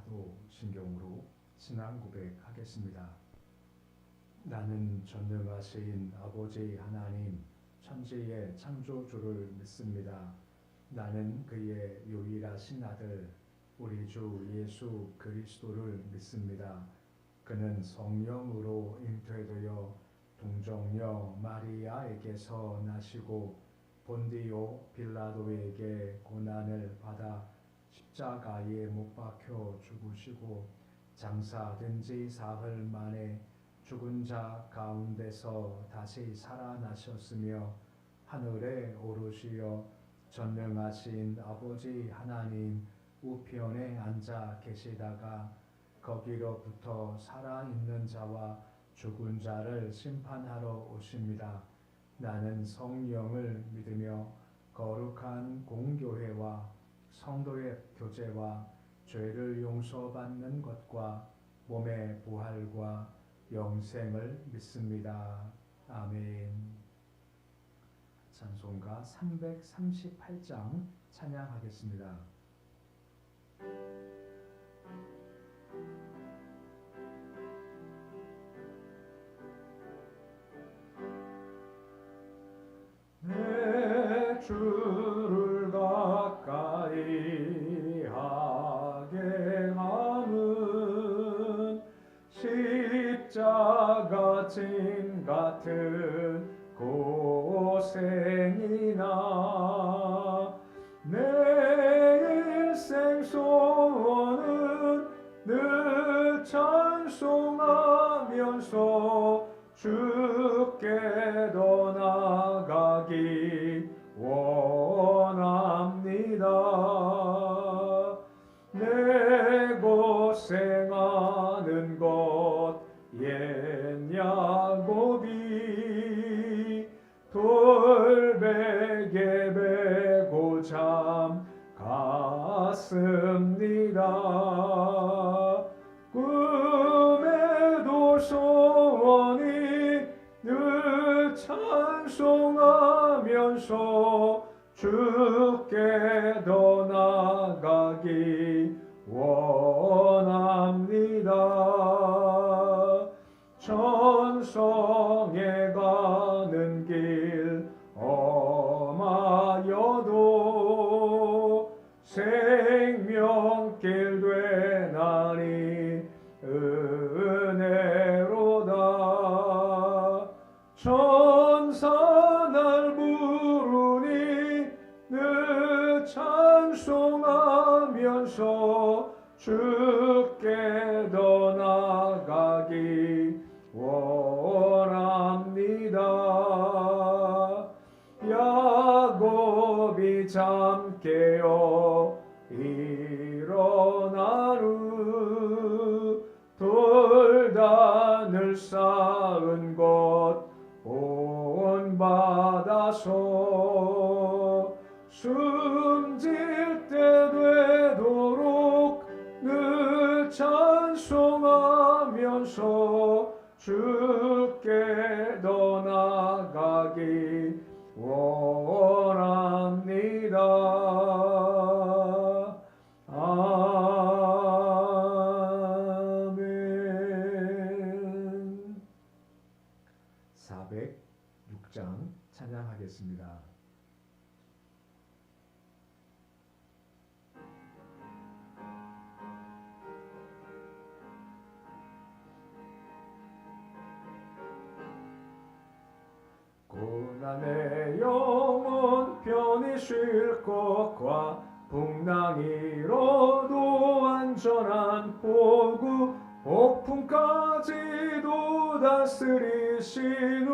사도신경으로 신앙 고백하겠습니다. 나는 전능하신 아버지 하나님 천지의 창조주를 믿습니다. 나는 그의 유일하신 아들 우리 주 예수 그리스도를 믿습니다. 그는 성령으로 잉태되어 동정녀 마리아에게서 나시고 본디오 빌라도에게 고난을 받아 십자가에 못 박혀 죽으시고 장사된 지 사흘 만에 죽은 자 가운데서 다시 살아나셨으며 하늘에 오르시어 전능하신 아버지 하나님 우편에 앉아 계시다가 거기로부터 살아있는 자와 죽은 자를 심판하러 오십니다. 나는 성령을 믿으며 거룩한 공교회와 성도의 교제와 죄를 용서받는 것과 몸의 부활과 영생을 믿습니다. 아멘. 찬송가 338장 찬양하겠습니다. 내 주를 가까이 하게 함은 십자가 짐 같은 고생이나 내 일생 소원은 늘 찬송하면서 주께 더 나아가기 원합니다. 내 고생하는 것 옛 야곱이 돌베개 베고 잠 갔습니다. 꿈에도 소원이 늘 찬송하면서 주께 더 나아가기 원합니다. 천성에 가는 길 험하여도 생명길 되나니 은혜로다. 천사 날 부르니 늘 찬송하면서 주께 더 나아가기 원합니다. 야곱이 잠 깨어 일어난 후 돌단을 쌓은 곳 본받아서 숨질 때 되도록 늘 찬송하면서 주께 더 나아가기 원합니다. 아멘. 406장 찬양하겠습니다. 고난의 영혼 편히 쉴 것과 풍랑이로도 안전한 포구 폭풍까지도 다스리시는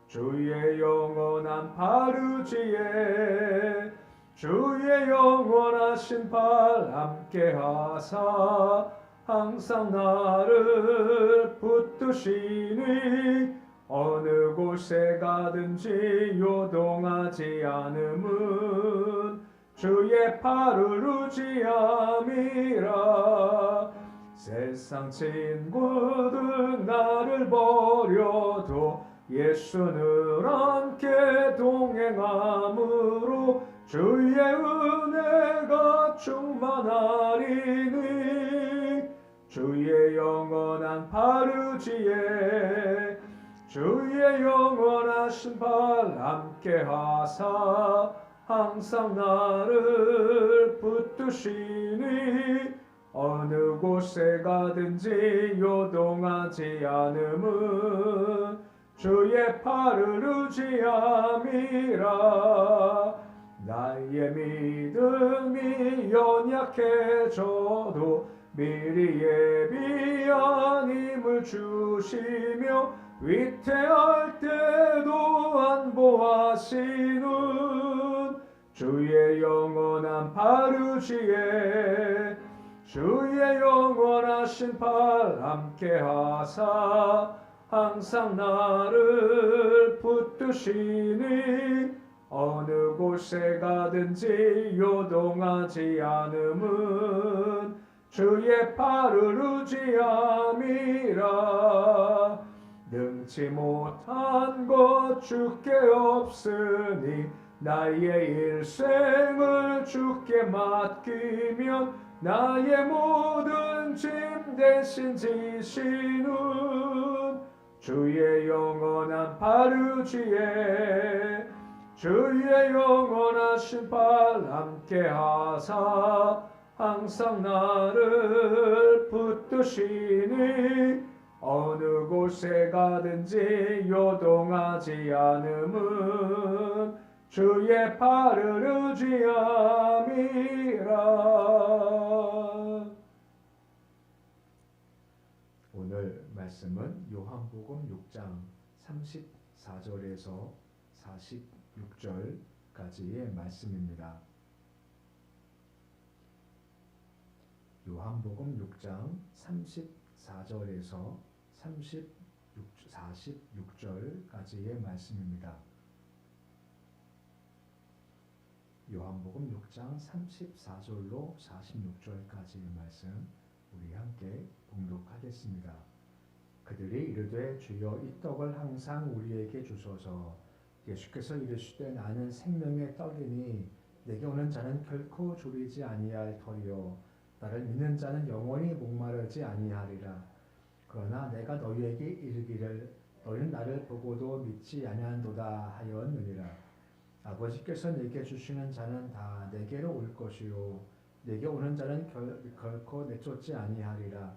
주의 영원한 팔 의지에 주의 영원하신 팔 함께 하사 항상 나를 붙드시니 어느 곳에 가든지 요동하지 않음은 주의 팔을 의지함이라. 세상 친구들 나를 버려도 예수는 함께 동행함으로 주의 은혜가 충만하리니 주의 영원한 바르지에 주의 영원하신 발 함께하사 항상 나를 붙드시니 어느 곳에 가든지 요동하지 않음은 주의 팔을 의지함이라. 나의 믿음이 연약해져도 미리 예비한 힘을 주시며 위태할 때도 안보하시는 주의 영원한 바르지에 주의 영원하신 팔 함께하사 항상 나를 붙드시니 어느 곳에 가든지 요동하지 않음은 주의 팔을 의지함이라. 능치 못한 것 주께 없으니 나의 일생을 주께 맡기면 나의 모든 짐 대신 지시는 주의 영원한 바르지에 주의 영원하신 팔 함께하사 항상 나를 붙드시니 어느 곳에 가든지 요동하지 않음은 주의 팔을 의지함이라. 오늘 말씀은 요한복음 6장 34절에서 46절까지의 말씀입니다. 요한복음 6장 34절에서 46절까지의 말씀입니다. 요한복음 6장 34절로 46절까지의 말씀 우리 함께 봉독하겠습니다. 그들이 이르되 주여 이 떡을 항상 우리에게 주소서. 예수께서 이르시되 나는 생명의 떡이니 내게 오는 자는 결코 졸이지 아니할 터이요 나를 믿는 자는 영원히 목마르지 아니하리라. 그러나 내가 너희에게 이르기를 너희는 나를 보고도 믿지 아니한도다 하였느니라. 아버지께서 내게 주시는 자는 다 내게로 올 것이요 내게 오는 자는 결코 내쫓지 아니하리라.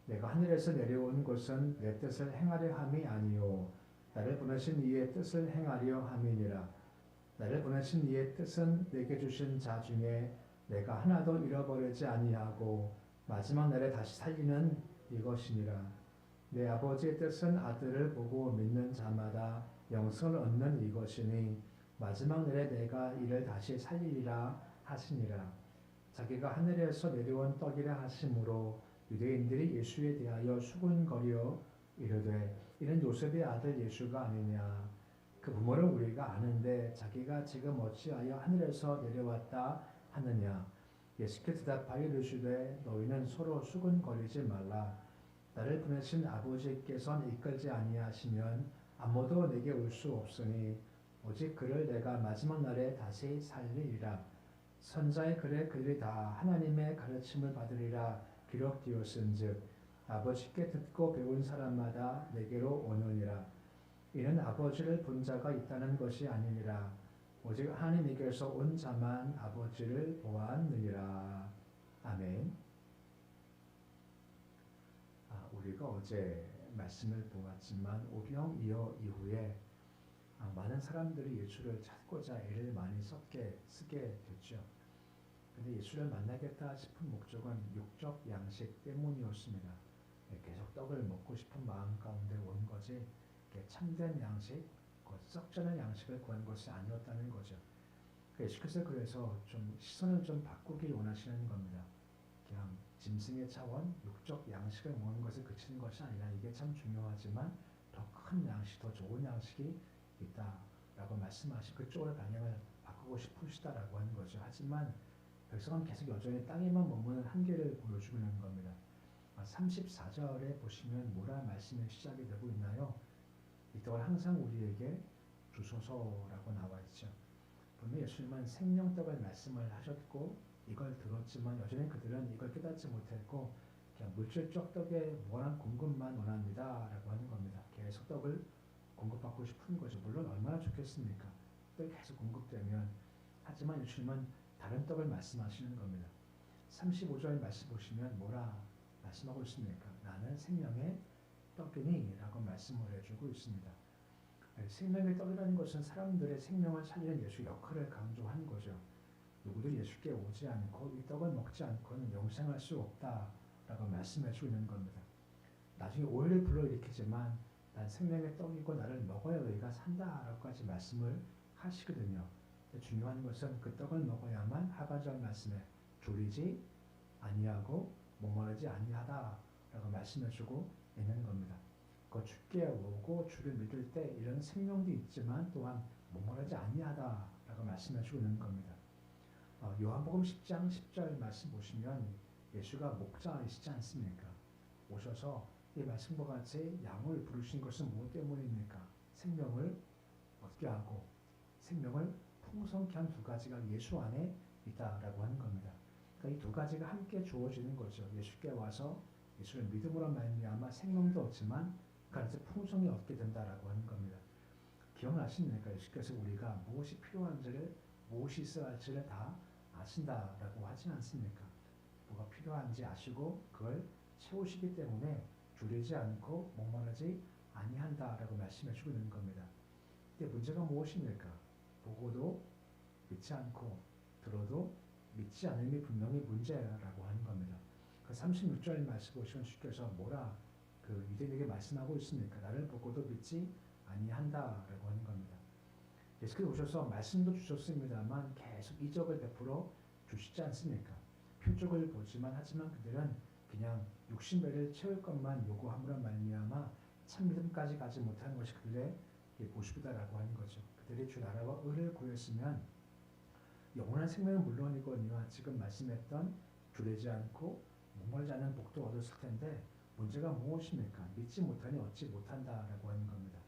내가 하늘에서 내려온 것은 내 뜻을 행하려 함이 아니요 나를 보내신 이의 뜻을 행하려 함이니라. 나를 보내신 이의 뜻은 내게 주신 자 중에 내가 하나도 잃어버리지 아니하고 마지막 날에 다시 살리는 이것이니라. 내 아버지의 뜻은 아들을 보고 믿는 자마다 영생을 얻는 이것이니 마지막 날에 내가 이를 다시 살리리라 하시니라. 자기가 하늘에서 내려온 떡이라 하심으로 유대인들이 예수에 대하여 수군거려 이르되 이는 요셉의 아들 예수가 아니냐. 그 부모를 우리가 아는데 자기가 지금 어찌하여 하늘에서 내려왔다 하느냐. 예수께서 대답하여 이르시되 너희는 서로 수군거리지 말라. 나를 보내신 아버지께서는 이끌지 아니하시면 아무도 내게 올 수 없으니 오직 그를 내가 마지막 날에 다시 살리리라. 선자의 글에 그들이 다 하나님의 가르침을 받으리라 기록되었은즉 아버지께 듣고 배운 사람마다 내게로 오느니라. 이는 아버지를 본 자가 있다는 것이 아니니라. 오직 하나님에게서 온 자만 아버지를 보았느니라. 아멘. 우리가 어제 말씀을 보았지만 오병 이어 이후에 많은 사람들이 예수를 찾고자 애를 많이 쓰게 됐죠. 그런데 예수를 만나겠다 싶은 목적은 육적 양식 때문이었습니다. 계속 떡을 먹고 싶은 마음 가운데 온 거지 참된 양식, 썩지않은 양식을 구한 것이 아니었다는 거죠. 예수께서 그래서 좀 시선을 좀 바꾸길 원하시는 겁니다. 그냥 짐승의 차원, 육적 양식을 먹는 것에 그치는 것이 아니라 이게 참 중요하지만 더 큰 양식, 더 좋은 양식이 있다라고 말씀하신 그쪽으로 방향을 바꾸고 싶으시다라고 하는 거죠. 하지만 백성은 계속 여전히 땅에만 머무는 한계를 보여주고 있는 겁니다. 34절에 보시면 뭐라 말씀이 시작이 되고 있나요? 이 떡을 항상 우리에게 주소서라고 나와 있죠. 그러면 예수님은 생명떡을 말씀을 하셨고 이걸 들었지만 여전히 그들은 이걸 깨닫지 못했고 그냥 물질적 떡의 무한한 공급만 원합니다 라고 하는 겁니다. 계속 떡을 공급받고 싶은 거죠. 물론 얼마나 좋겠습니까? 떡이 계속 공급되면. 하지만 예수님은 다른 떡을 말씀하시는 겁니다. 35절 말씀 보시면 뭐라 말씀하고 있습니까? 나는 생명의 떡이니 라고 말씀을 해주고 있습니다. 생명의 떡이라는 것은 사람들의 생명을 살리는 예수 역할을 강조하는 거죠. 누구도 예수께 오지 않고 이 떡을 먹지 않고는 영생할 수 없다라고 말씀해 주고 있는 겁니다. 나중에 오해를 불러일으키지만 난 생명의 떡이고 나를 먹어야 너희가 산다라고까지 말씀을 하시거든요. 중요한 것은 그 떡을 먹어야만 하반절 말씀에 졸이지 아니하고 목마르지 아니하다라고 말씀해 주고 있는 겁니다. 그 주께 오고 주를 믿을 때 이런 생명도 있지만 또한 목마르지 아니하다라고 말씀해 주고 있는 겁니다. 요한복음 10장 10절 말씀 보시면 예수가 목자이시지 않습니까? 오셔서 이 말씀과 같이 양을 부르신 것은 무엇 때문입니까? 생명을 얻게 하고 생명을 풍성케 한 두 가지가 예수 안에 있다라고 하는 겁니다. 그러니까 이 두 가지가 함께 주어지는 거죠. 예수께 와서 예수를 믿음으로 말미암아 생명도 얻지만 그 안에서 풍성히 얻게 된다라고 하는 겁니다. 기억나십니까? 예수께서 우리가 무엇이 필요한지를 무엇이 있어야 할지를 다 아신다라고 하지 않습니까? 뭐가 필요한지 아시고 그걸 채우시기 때문에 줄이지 않고 목마르지 아니한다라고 말씀해 주고 있는 겁니다. 근데 문제가 무엇입니까? 보고도 믿지 않고 들어도 믿지 않음이 분명히 문제라고 하는 겁니다. 그 36절 말씀 보시면 주께서 뭐라 그 유대인에게 말씀하고 있습니까? 나를 보고도 믿지 아니한다라고 하는 겁니다. 예수께서 오셔서 말씀도 주셨습니다만 계속 이적을 베풀어 주시지 않습니까? 표적을 보지만 하지만 그들은 그냥 육신배를 채울 것만 요구함으로 말미암아 참 믿음까지 가지 못하는 것이 그들의 모습이다라고 하는 거죠. 그들이 주 나라와 의를 구했으면 영원한 생명은 물론이거니와 지금 말씀했던 줄이지 않고 목마르지 않은 복도 얻었을 텐데 문제가 무엇입니까? 믿지 못하니 얻지 못한다라고 하는 겁니다.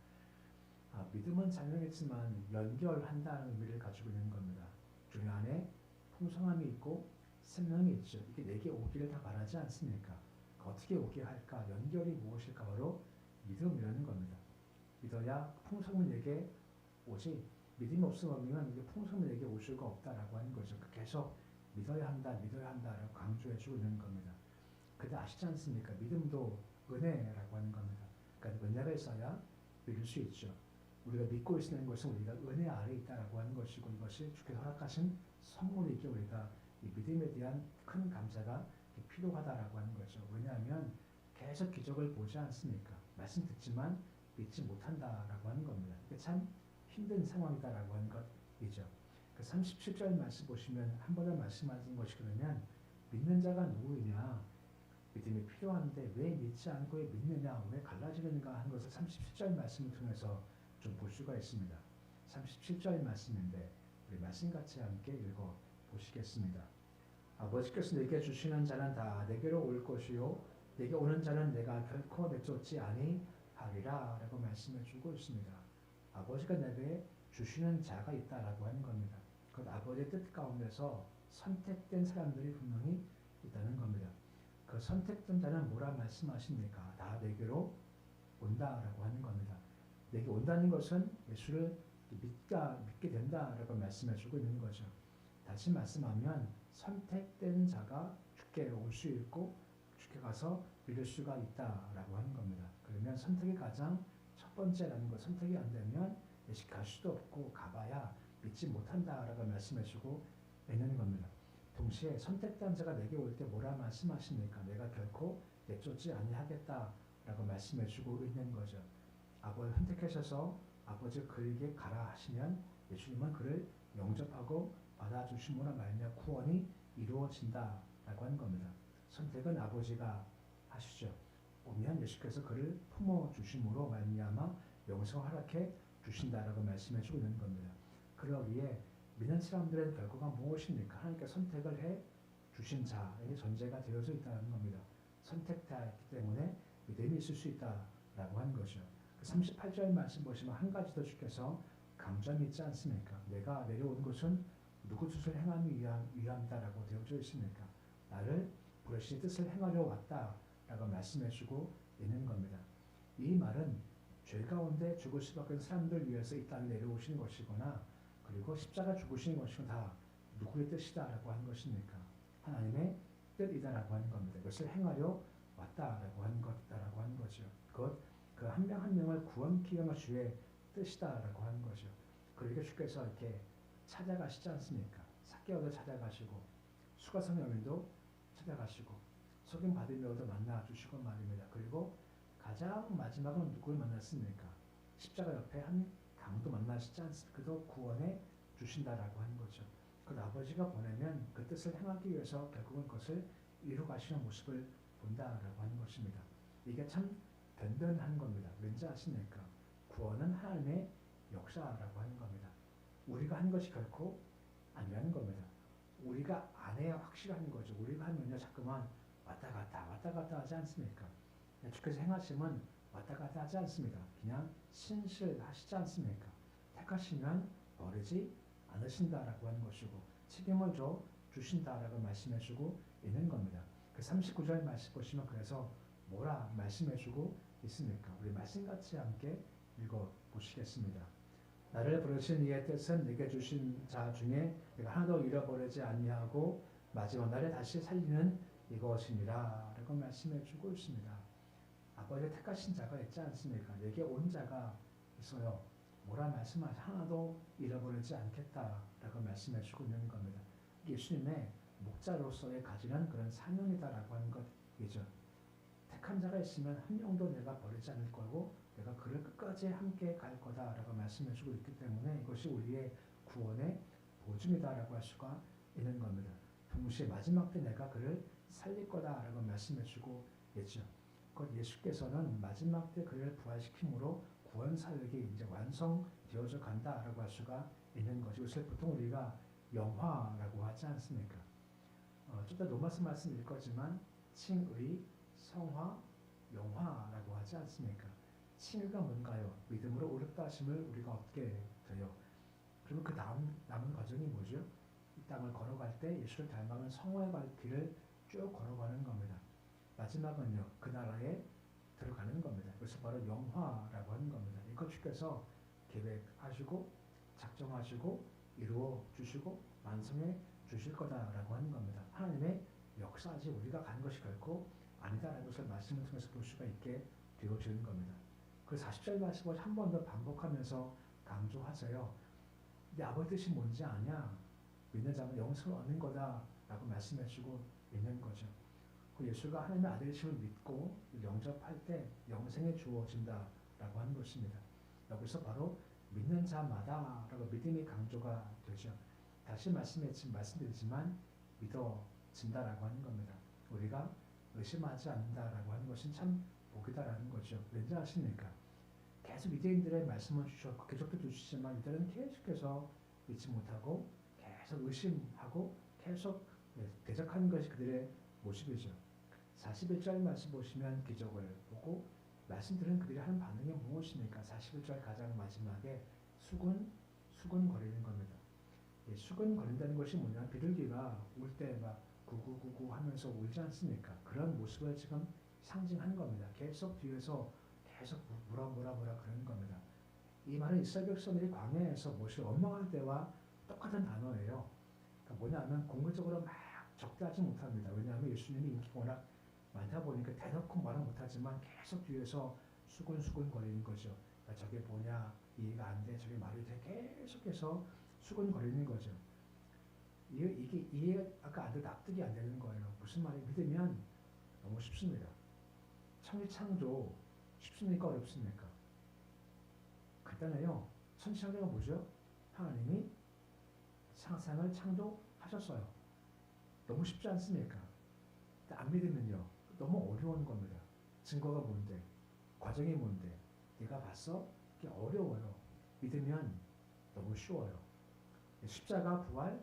믿음은 장명했지만 연결한다는 의미를 가지고 있는 겁니다. 주 안에 풍성함이 있고 생명이 있죠. 이게 내게 오기를 다 바라지 않습니까? 어떻게 오게 할까? 연결이 무엇일까? 바로 믿음이라는 겁니다. 믿어야 풍성은 내게 오지 믿음이 없으면 이게 풍성은 내게 올 수가 없다라고 하는 거죠. 계속 믿어야 한다라고 강조해주고 있는 겁니다. 근데 아시지 않습니까? 믿음도 은혜라고 하는 겁니다. 그러니까 은혜가 있어야 믿을 수 있죠. 우리가 믿고 있는 것은 우리가 은혜 아래 있다라고 하는 것이고 이것이 주께서 허락하신 선물이기에 우리가 이 믿음에 대한 큰 감사가 필요하다라고 하는 거죠. 왜냐하면 계속 기적을 보지 않습니까? 말씀 듣지만 믿지 못한다라고 하는 겁니다. 이게 참 힘든 상황이다라고 하는 것이죠. 그 37절 말씀 보시면 한 번에 말씀하신 것이 그러면 믿는 자가 누구이냐? 믿음이 필요한데 왜 믿지 않고 믿느냐? 왜 갈라지는가 하는 것을 37절 말씀을 통해서 좀 볼 수가 있습니다. 37절 말씀인데 우리 말씀 같이 함께 읽어 보시겠습니다. 아버지께서 내게 주시는 자는 다 내게로 올 것이요 내게 오는 자는 내가 결코 내쫓지 아니하리라 라고 말씀해 주고 있습니다. 아버지가 내게 주시는 자가 있다라고 하는 겁니다. 그 아버지의 뜻 가운데서 선택된 사람들이 분명히 있다는 겁니다. 그 선택된 자는 뭐라 말씀하십니까? 다 내게로 온다라고 하는 겁니다. 내게 온다는 것은 예수를 믿게 된다라고 말씀해 주고 있는 거죠. 다시 말씀하면 선택된 자가 주께 올 수 있고 주께 가서 믿을 수가 있다라고 하는 겁니다. 그러면 선택이 가장 첫 번째라는 것, 선택이 안 되면 예수 갈 수도 없고 가봐야 믿지 못한다라고 말씀해 주고 있는 겁니다. 동시에 선택된 자가 내게 올 때 뭐라 말씀하십니까? 내가 결코 내쫓지 아니하겠다라고 말씀해 주고 있는 거죠. 아버지 선택하셔서 아버지 그에게 가라 하시면 예수님은 그를 영접하고 받아주심으로 말미암아 구원이 이루어진다라고 하는 겁니다. 선택은 아버지가 하시죠. 오면 예수께서 그를 품어주심으로 말미암아 영생 허락해 주신다라고 말씀해 주고 있는 겁니다. 그러기에 믿는 사람들의 결과가 무엇입니까? 하나님께 선택을 해 주신 자에게 전제가 되어져 있다는 겁니다. 선택되었기 때문에 믿음이 있을 수 있다라고 하는 것이죠. 38절 말씀 보시면 한 가지 더 주께서 강점이 있지 않습니까? 내가 내려온 것은 누구 뜻을 행하기 위함이다라고 되어져 있으니까 나를 부르신 뜻을 행하려 왔다라고 말씀해주고 있는 겁니다. 이 말은 죄 가운데 죽을 수밖에 없는 사람들 위해서 이 땅에 내려오신 것이거나 그리고 십자가 죽으신 것이 다 누구의 뜻이다라고 하는 것입니까? 하나님의 뜻이다라고 하는 겁니다. 이것을 행하려 왔다라고 하는 것이다라고 하는 거죠. 그것 그 한 명 한 명을 구원케 하는 주의 뜻이다라고 하는 거죠. 그러니까 주께서 이렇게 찾아가시지 않습니까? 삭개오도 찾아가시고 수가성여인도 찾아가시고 소금 받으며도 만나 주시고 말입니다. 그리고 가장 마지막은 누구를 만났습니까? 십자가 옆에 한 강도 만나시지 않습니까? 그도 구원해 주신다라고 하는 거죠. 그 아버지가 보내면 그 뜻을 행하기 위해서 결국은 그것을 이루가시는 모습을 본다라고 하는 것입니다. 이게 참 변변한 겁니다. 왠지 아십니까? 구원은 하나님의 역사라고 하는 겁니다. 우리가 한 것이 결코 아니라는 겁니다. 우리가 안 해야 확실한 거죠. 우리가 하면요 자꾸만 왔다 갔다 하지 않습니까? 주께서 행하심은 왔다 갔다 하지 않습니다. 그냥 신실하시지 않습니까? 택하시면 버리지 않으신다라고 하는 것이고 책임을 줘 주신다라고 말씀해주고 있는 겁니다. 그 39절 말씀 보시면 그래서 뭐라 말씀해주고 있습니까? 우리 말씀 같이 함께 읽어 보시겠습니다. 나를 부르신 이의 뜻은 내게 주신 자 중에 내가 하나도 잃어버리지 아니하고 마지막 날에 다시 살리는 이것이니라 라고 말씀해주고 있습니다. 아버지가 택하신 자가 있지 않습니까? 내게 온 자가 있어요. 뭐라 말씀하시 하나도 잃어버리지 않겠다라고 말씀해주고 있는 겁니다. 예수님의 목자로서의 가지는 그런 사명이다라고 하는 것이죠. 택한 자가 있으면 한 명도 내가 버리지 않을 거고 내가 그를 끝까지 함께 갈 거다라고 말씀해주고 있기 때문에 이것이 우리의 구원의 보증이다라고 할 수가 있는 겁니다. 동시에 마지막 때 내가 그를 살릴 거다라고 말씀해주고 있죠. 곧 예수께서는 마지막 때 그를 부활시킴으로 구원 사역이 이제 완성되어져 간다라고 할 수가 있는 거죠. 이것을 보통 우리가 영화라고 하지 않습니까? 좀 더 로마서 말씀일 거지만 칭의, 성화, 영화라고 하지 않습니까? 칭의가 뭔가요? 믿음으로 옳다 하심을 우리가 얻게 돼요. 그리고 그 다음 남은 과정이 뭐죠? 이 땅을 걸어갈 때 예수를 닮아가는 성화의 길을 쭉 걸어가는 겁니다. 마지막은요, 그 나라에 들어가는 겁니다. 그래서 바로 영화라고 하는 겁니다. 이것 주께서 계획하시고 작정하시고 이루어 주시고 완성해 주실 거다라고 하는 겁니다. 하나님의 역사지 우리가 간 것이 결코 아니다라는 것을 말씀을 통해서 볼 수가 있게 되어지는 겁니다. 그 40절 말씀을 한 번 더 반복하면서 강조하세요. 내 아버지 뜻이 뭔지 아냐? 믿는 자는 영생을 얻는 거다라고 말씀해주고 있는 거죠. 그 예수가 하나님의 아들이심을 믿고 영접할 때 영생이 주어진다라고 하는 것입니다. 여기서 바로 믿는 자마다라고 믿음이 강조가 되죠. 다시 말씀드리지만 믿어진다라고 하는 겁니다. 우리가 의심하지 않는다라고 하는 것은 참 복이다라는 거죠. 왠지 아십니까? 계속 유대인들의 말씀을 주셨고 계속도 주시지만 이들은 계속해서 믿지 못하고 계속 의심하고 계속 대적하는 것이 그들의 모습이죠. 41절 말씀 보시면 기적을 보고 말씀들은 그들이 하는 반응이 무엇입니까? 41절 가장 마지막에 수군거리는 겁니다. 수군거린다는 것이 뭐냐면 비둘기가 울 때 막 구구구구 하면서 울지 않습니까? 그런 모습을 지금 상징하는 겁니다. 계속 뒤에서 계속 뭐라 그러는 겁니다. 이 말은 이스라엘 백성들이 광야에서 몹시 원망할 때와 똑같은 단어예요. 그러니까 뭐냐면 공격적으로 막 적대하지 못합니다. 왜냐하면 예수님이 인기가 워낙 많다 보니까 대놓고 말은 못하지만 계속 뒤에서 수근수근거리는 거죠. 그러니까 저게 뭐냐 이해가 안 돼, 저게 말이 돼 계속해서 수근거리는 거죠. 이게 아까 안 돼, 납득이 안 되는 거예요. 무슨 말이 믿으면 너무 쉽습니다. 창조 쉽습니까 어렵습니까? 간단해요. 천지창조가 뭐죠? 하나님이 세상을 창조하셨어요. 너무 쉽지 않습니까? 안 믿으면요 너무 어려운 겁니다. 증거가 뭔데? 과정이 뭔데? 네가 봤어? 이게 어려워요. 믿으면 너무 쉬워요. 십자가 부활,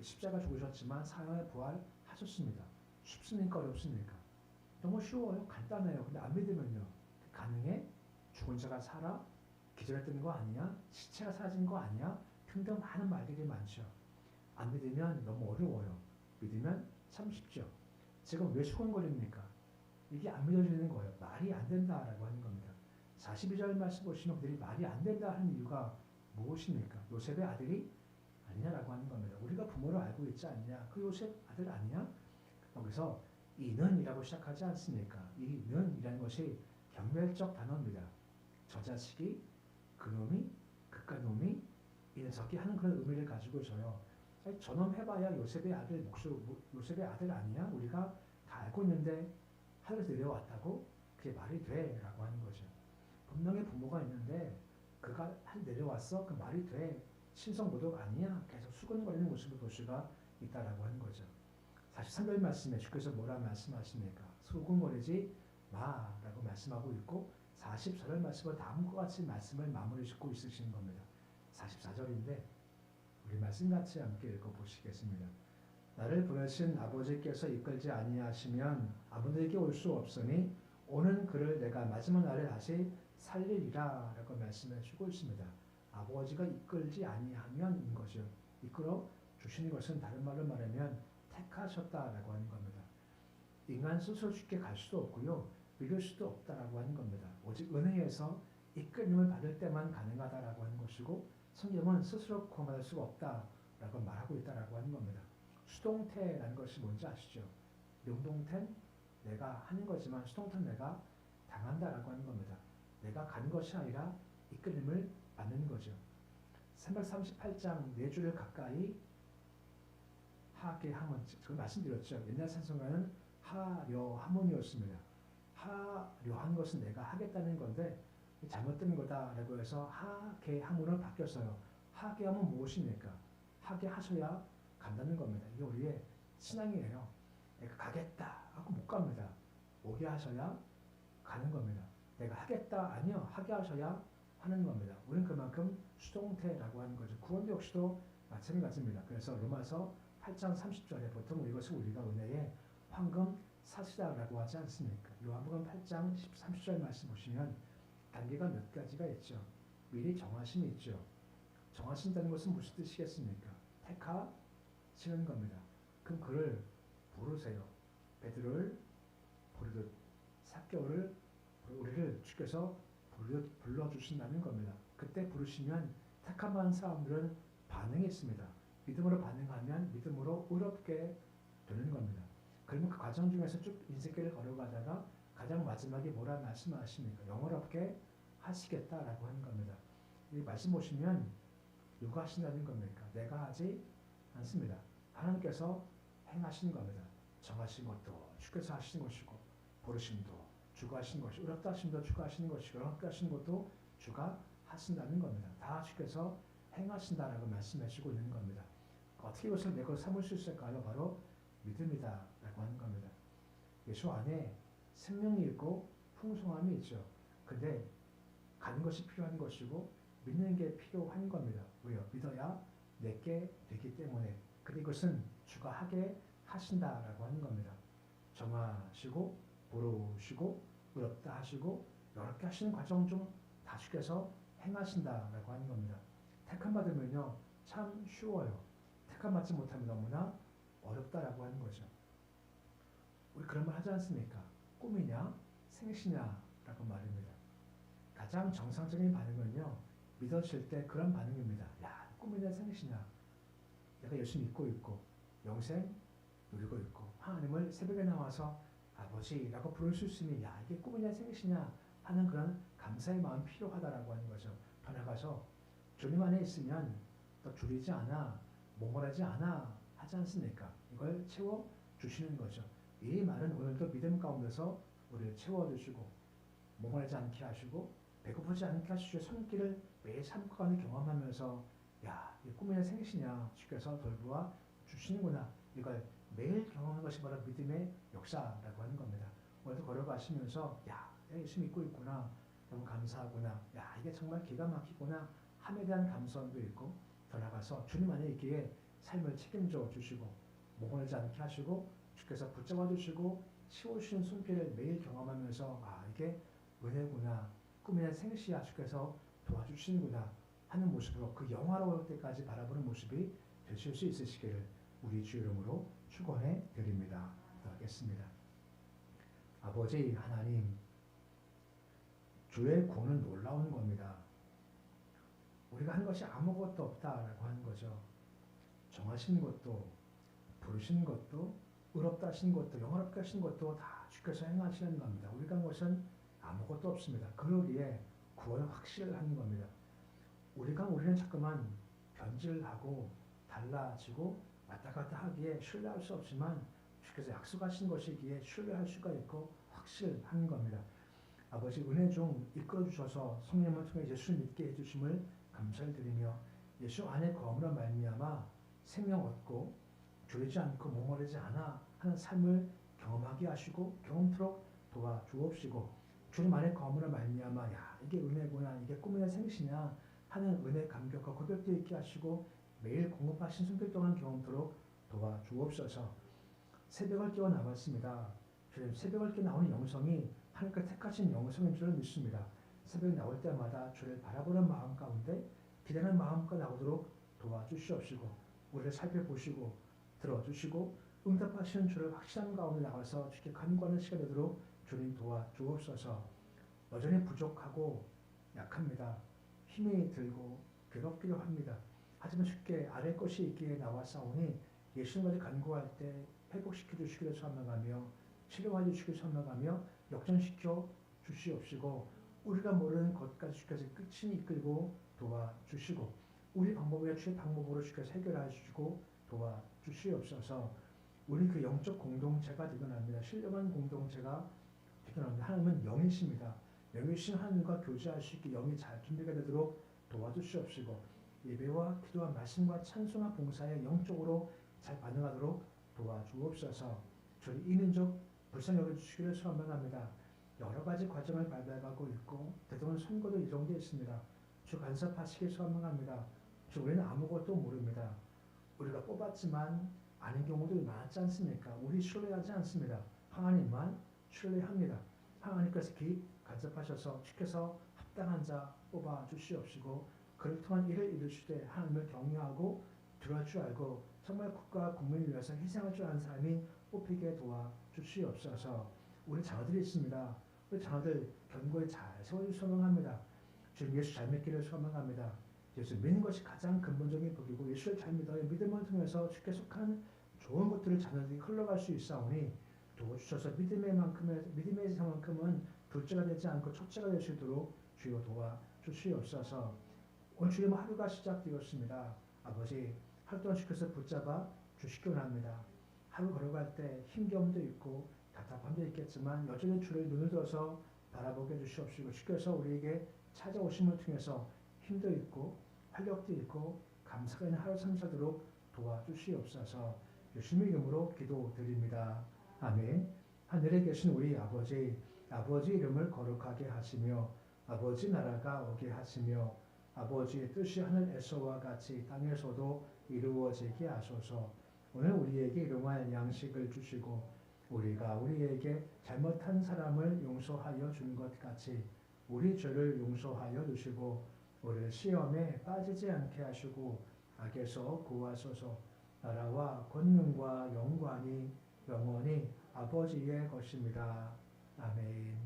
십자가 죽으셨지만 사형에 부활하셨습니다. 쉽습니까 어렵습니까? 너무 쉬워요. 간단해요. 근데 안 믿으면요 가능해? 죽은 자가 살아? 기절했던 거 아니야? 시체가 사라진 거 아니야? 등등 많은 말들이 많죠. 안 믿으면 너무 어려워요. 믿으면 참 쉽죠. 지금 왜 수근거립니까? 이게 안 믿어지는 거예요. 말이 안 된다라고 하는 겁니다. 42절 말씀 보시면 그들이 말이 안 된다 하는 이유가 무엇입니까? 요셉의 아들이 아니냐라고 하는 겁니다. 우리가 부모를 알고 있지 않냐? 그 요셉 아들 아니냐? 여기서 이는이라고 시작하지 않습니까? 이 는이라는 것이 경멸적 단어입니다. 저 자식이 그놈이 그깟놈이 이 녀석이 하는 그런 의미를 가지고 있어요. 아니, 저놈 해봐야 요셉의 아들 아니야? 우리가 다 알고 있는데 하늘에서 내려왔다고? 그게 말이 돼? 라고 하는 거죠. 분명히 부모가 있는데 그가 내려왔어? 그 말이 돼? 신성모독 아니야? 계속 수근거리는 모습을 볼 수가 있다라고 하는 거죠. 43절 말씀에 주께서 뭐라 말씀하십니까? 수근거리지 마라고 말씀하고 있고 44절 말씀은 다음과 같이 말씀을 마무리 짓고 있으시는 겁니다. 44절인데 우리 말씀 같이 함께 읽어보시겠습니다. 나를 보내신 아버지께서 이끌지 아니하시면 아버지에게 올 수 없으니 오는 그를 내가 마지막 날에 다시 살리리라 라고 말씀해 주고 있습니다. 아버지가 이끌지 아니하면인 거죠. 이끌어 주시는 것은 다른 말로 말하면 택하셨다라고 하는 겁니다. 인간 스스로 쉽게 갈 수도 없고요. 믿을 수도 없다라고 하는 겁니다. 오직 은혜에서 이끌림을 받을 때만 가능하다라고 하는 것이고 성경은 스스로 구원받을 수가 없다라고 말하고 있다라고 하는 겁니다. 수동태라는 것이 뭔지 아시죠? 능동태는 내가 하는 거지만 수동태는 내가 당한다라고 하는 겁니다. 내가 가는 것이 아니라 이끌림을 받는 거죠. 338장 4주를 가까이 하게 하면 제가 말씀드렸죠. 옛날 찬송가는 하려 하문이었습니다. 하려 한 것은 내가 하겠다는 건데 잘못된 거다라고 해서 하게 하문으로 바뀌었어요. 하게 하면 무엇입니까? 하게 하셔야 간다는 겁니다. 이게 우리의 신앙이에요. 내가 가겠다 하고 못 갑니다. 오게 하셔야 가는 겁니다. 내가 하겠다 아니요. 하게 하셔야 하는 겁니다. 우리는 그만큼 수동태라고 하는 거죠. 구원도 역시도 마찬가지입니다. 그래서 로마서 8장 30절에 보통 이것을 우리가 은혜의 황금 사시다라고 하지 않습니까? 요한복음 8장 30절 말씀 보시면 단계가 몇 가지가 있죠. 미리 정하심이 있죠. 정하신다는 것은 무슨 뜻이겠습니까? 택하시는 겁니다. 그럼 그를 부르세요. 베드로를 부르듯 삭개오를 우리를 주께서 불러주신다는 겁니다. 그때 부르시면 택함 받은 사람들은 반응이 있습니다. 믿음으로 반응하면 믿음으로 의롭게 되는 겁니다. 그러면 그 과정 중에서 쭉 인생길을 걸어가다가 가장 마지막에 뭐라 말씀하십니까? 영원롭게 하시겠다라고 하는 겁니다. 이 말씀 보시면 누가 하신다는 겁니까? 내가 하지 않습니다. 하나님께서 행하시는 겁니다. 정하신 것도 주께서 하시는 것이고 부르심도 주가 하시는 것이 어렵다 하심도 주가 하시는 것이고 어렵다 하시는 것도 주가 하신다는 겁니다. 다 주께서 행하신다라고 말씀하시고 있는 겁니다. 어떻게 이것을 내 것을 삼을 수 있을까요? 바로 믿음이다라고 하는 겁니다. 예수 안에 생명이 있고 풍성함이 있죠. 근데 가는 것이 필요한 것이고 믿는 게 필요한 겁니다. 왜요? 믿어야 내게 되기 때문에. 근데 이것은 주가 하게 하신다라고 하는 겁니다. 정하시고 부르시고 어렵다 하시고 어렵게 하시는 과정 중 다 주께서 행하신다라고 하는 겁니다. 택함 받으면요 참 쉬워요. 택함 받지 못하면 너무나 어렵다라고 하는 거죠. 우리 그런 말 하지 않습니까? 꿈이냐 생시냐라고 말입니다. 가장 정상적인 반응은요 믿어질 때 그런 반응입니다. 야 꿈이냐 생시냐 내가 열심히 믿고 있고 영생 누리고 있고 하나님을 새벽에 나와서 아버지라고 부를 수 있으니 야 이게 꿈이냐 생시냐 하는 그런 감사의 마음이 필요하다라고 하는 거죠. 더 나가서 주님 안에 있으면 또 줄이지 않아 몽골하지 않아 하지 않습니까? 이걸 채워주시는 거죠. 이 말은 오늘도 믿음 가운데서 우리를 채워주시고 몽골하지 않게 하시고 배고프지 않게 하시고 손길을 매일 삶고 가는 경험하면서 야 이 꿈이냐 생시냐 주께서 돌보아 주시는구나 이걸 매일 경험하는 것이 바로 믿음의 역사라고 하는 겁니다. 오늘도 걸어가시면서 야 예수 믿고 있구나 너무 감사하구나 야 이게 정말 기가 막히구나 함에 대한 감사함도 있고 더 나가서 주님 안에 있기에 삶을 책임져 주시고 몽골하지 않게 하시고 주께서 붙잡아 주시고 치우시는 손길을 매일 경험하면서 아 이게 은혜구나 꿈이나 생시야 주께서 도와주시는구나 하는 모습으로 그 영화로울 때까지 바라보는 모습이 되실 수 있으시기를 우리 주 이름으로 축원해 드립니다. 기도하겠습니다. 아버지 하나님, 주의 구원은 놀라운 겁니다. 우리가 한 것이 아무것도 없다라고 하는 거죠. 정하신 것도, 부르신 것도, 의롭다 하신 것도, 영원롭게 하신 것도 다 주께서 행하시는 겁니다. 우리가 한 것은 아무것도 없습니다. 그러기에 구원은 확실한 겁니다. 우리는 자꾸만 변질하고 달라지고 왔다 갔다 하기에 신뢰할 수 없지만 주께서 약속하신 것이기에 신뢰할 수가 있고 확실한 겁니다. 아버지 은혜 중 이끌어 주셔서 성령을 통해 예수를 믿게 해주심을 감사를 드리며 예수 안에 거함으로 말미암아 생명 얻고 졸리지 않고 목마르지 않아 하는 삶을 경험하게 하시고 경험토록 도와주옵시고 주님 안에 거함으로 말미암아 야 이게 은혜구나 이게 꿈이나 생시냐 하는 은혜 감격과 고백도 있게 하시고 매일 공급하신 손길 동안 경험토록 도와주옵소서. 새벽을 깨워 나왔습니다. 주님 새벽을 깨워 나오는 영성이 하나님께 택하신 영성인 줄을 믿습니다. 새벽에 나올 때마다 주를 바라보는 마음 가운데 기대하는 마음과 나오도록 도와주시옵시고 우리를 살펴보시고 들어주시고 응답하시는 주를 확신한 가운데 나가서 주께 간구하는 시간이 되도록 주님 도와주옵소서. 여전히 부족하고 약합니다. 힘이 들고 괴롭기도 합니다. 하지만 주께 아랠 것이 있기에 나와싸우니 예수님까지 간구할 때 회복시켜 주시기를 소망하며 치료해 주시기를 소망하며 역전시켜 주시옵시고 우리가 모르는 것까지 주께서 끝이 이끌고 도와주시고 우리 방법이나 주의 방법으로 주께서 해결해 주시고 도와주시옵소서. 우리 그 영적 공동체가 되곤 합니다. 신령한 공동체가 되곤 합니다. 하나님은 영이십니다. 영이신 하나님과 교제할 수 있게 영이 잘 준비가 되도록 도와주시옵시고 예배와 기도와 말씀과 찬송과 봉사에 영적으로 잘 반응하도록 도와주옵소서. 저희 이민족 불쌍히 여겨주시기를 소망합니다. 여러 가지 과정을 밟아가고 있고 대동한 선거도 이동되어 있습니다. 주 간섭하시길 소망합니다. 주 우리는 아무것도 모릅니다. 우리가 뽑았지만 아닌 경우도 많지 않습니까? 우리 신뢰하지 않습니다. 하나님만 신뢰합니다. 하나님께서 간섭하셔서 주께서 합당한 자 뽑아 주시옵시고 그를 통한 일을 이루시되 하나님을 경외하고 들어갈 줄 알고 정말 국가 국민을 위해서 희생할 줄 아는 사람이 뽑히게 도와주시옵소서. 우리 자녀들이 있습니다. 우리 자녀들 견고히 잘 세워줄 소망합니다. 주님 예수 잘 믿기를 소망합니다. 예수 믿는 것이 가장 근본적인 법이고 예수를 잘 믿어야 믿음을 통해서 주께 속한 좋은 것들을 자녀들이 흘러갈 수 있사오니 도와주셔서 믿음의 상만큼은 둘째가 되지 않고 첫째가 될 수 있도록 주여 도와주시옵소서. 오늘 주님 하루가 시작되었습니다. 아버지 하루 동안 주께서 붙잡아 주시기 원합니다. 하루 걸어갈 때 힘겨움도 있고 답답함도 있겠지만 여전히 주를 눈을 들어서 바라보게 해주시옵시고 주께서 우리에게 찾아오심을 통해서 힘도 있고 활력도 있고 감사가 있는 하루 살도록 도와주시옵소서. 예수님의 이름으로 기도드립니다. 아멘. 하늘에 계신 우리 아버지 이름을 거룩하게 하시며 아버지 나라가 오게 하시며 아버지의 뜻이 하늘에서와 같이 땅에서도 이루어지게 하소서. 오늘 우리에게 일용할 양식을 주시고 우리가 우리에게 잘못한 사람을 용서하여 준 것 같이 우리 죄를 용서하여 주시고 우리를 시험에 빠지지 않게 하시고 악에서 구하소서. 나라와 권능과 영광이 영원히 아버지의 것입니다. 아멘.